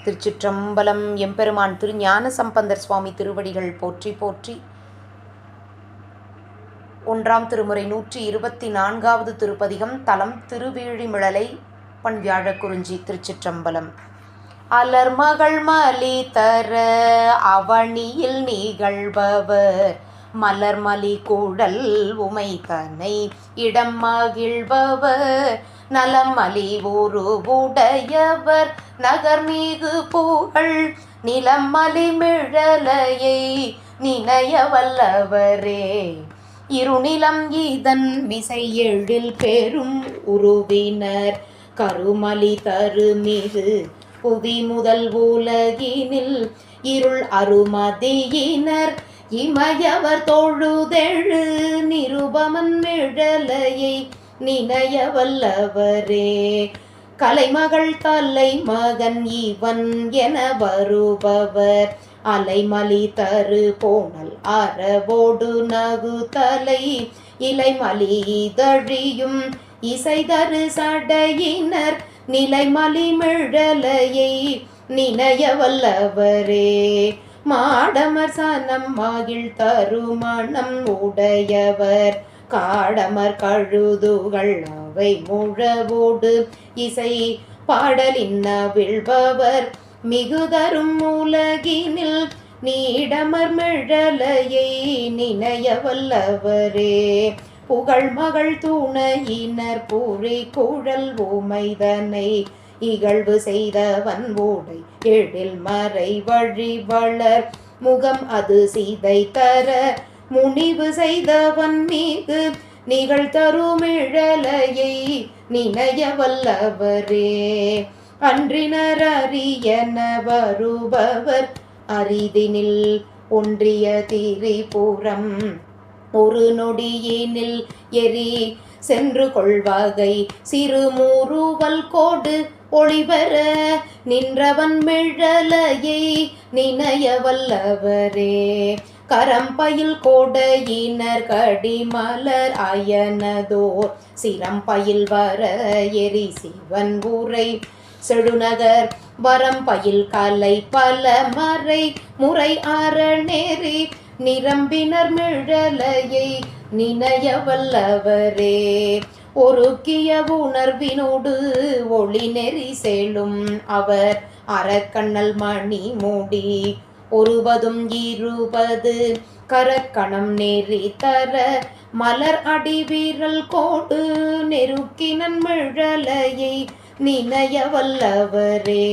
திருச்சிற்றம்பலம். எம்பெருமான் திருஞான சம்பந்தர் சுவாமி திருவடிகள் போற்றி போற்றி. 1ஆம் திருமுறை 124வது திருப்பதிகம். தலம் திருவேழிமிழலை. பண் வியாழக்குறிஞ்சி. திருச்சிற்றம்பலம். அலர்மகள் மலி தர அவனியில் நிகழ்பவர் மலர்மலி கூடல் உமை தன்னை இடம் மகிழ்பவர் நலமலி உருவுடையவர் நகர்மிகு புகழ் நிலமலி மிழலையை நினைய வல்லவரே. இருநிலம் இதன் மிசை எழில் பெரும் உருவினர் கருமலி தருமிகு புவி முதல் உலகினில் இருள் அருமதியினர் இமயவர் தொழுதெழு நிருபமன் மிழலையை நினைய வல்லவரே. கலைமகள் தலை மகன் இவன் என வருபவர் அலைமலி தரு போனல் அறவோடு நகு தலை இலைமலி இதழியும் இசை தரு சடையினர் நிலைமலி மிழலையை நினைய வல்லவரே. மாடமர் சனம் மகிழ் தருமணம் உடையவர் காடமர் கழுதுகள் அவை முழவோடு இசை பாடலின் விழ்பவர் மிகுதரும் உலகினில் நீடமர் மிழலையை நினைய வல்லவரே. புகழ் மகள் துணையினர் புரி குழல் உமைதனை இகழ்வு செய்தவன் ஓடை எழில் மறை வழி வளர் முகம் அது சீதை தர முனிவு செய்தவன் மீது நிகழ்தருமிழலையை நினைய வல்லவரே. அன்றினர் அரியன வருபவர் அரிதினில் ஒன்றிய திரிபுரம் ஒரு நொடியினில் எரி சென்று கொள்வகை சிறுமூருவல் கோடு ஒளிபெற நின்றவன் மிழலையை நினைய வல்லவரே. கரம்பயில் கோடையினர் கடிமலர் அயனதோர் சிரம்பயில் வர எரி சிவன் ஊரை செழுநகர் வரம்பயில் கலை பல மறை முறை அறநேரி நிரம்பினர் மிழலையை நினைய வல்லவரே. ஒருக்கிய உணர்வினோடு ஒளி நெறி செல்லும் அவர் அறக்கண்ணல் மணி மூடி ஒருவதும் 20 கரக்கணம் நெறி தர மலர் அடி வீரல் கோடு நெருக்கினன் மிழலையை நினைய வல்லவரே.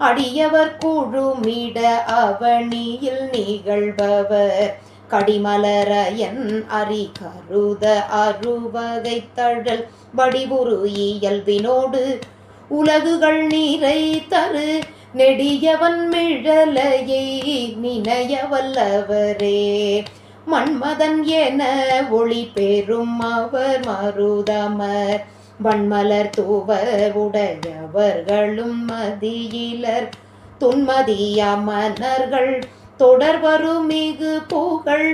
அடியவர் குழுமிட அவனியில் நிகழ்பவர் கடிமலரையன் அரி கருத அருவகை தழல் வடிவுரு இயல்பினோடு உலகுகள் நீரை தரு நெடியவன் மிழலையை நினைய வல்லவரே. மன்மதன் என ஒளி பெறும் அவர் மருதமர் வன்மலர் தூவர் உடையவர்களும் மதியிலர் துன்மதிய மன்னர்கள் தொடர்வரும் மிகு புகழ்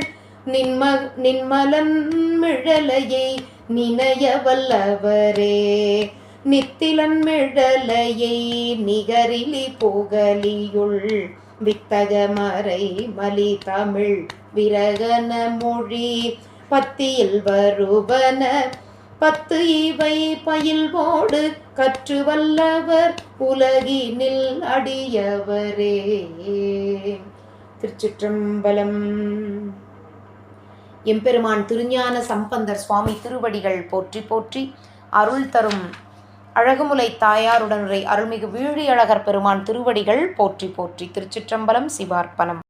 நின்மலன் மிழலையை நினைய வல்லவரே. நித்திலன் மிழலையை நிகரிலி புகலியுள் வித்தக மறை மலி தமிழ் விரகன மொழி பத்தியில் வருவன 10 இவை பயில்வோடு கற்று வல்லவர் உலகினில் அடியவரே. திருச்சிற்றம்பலம். எம்பெருமான் திருஞான சம்பந்தர் சுவாமி திருவடிகள் போற்றி போற்றி. அருள் தரும் அழகுமுலை தாயாருடனுரை அருள்மிகு வீழியழகர் பெருமான் திருவடிகள் போற்றி போற்றி. திருச்சிற்றம்பலம். சிவார்ப்பணம்.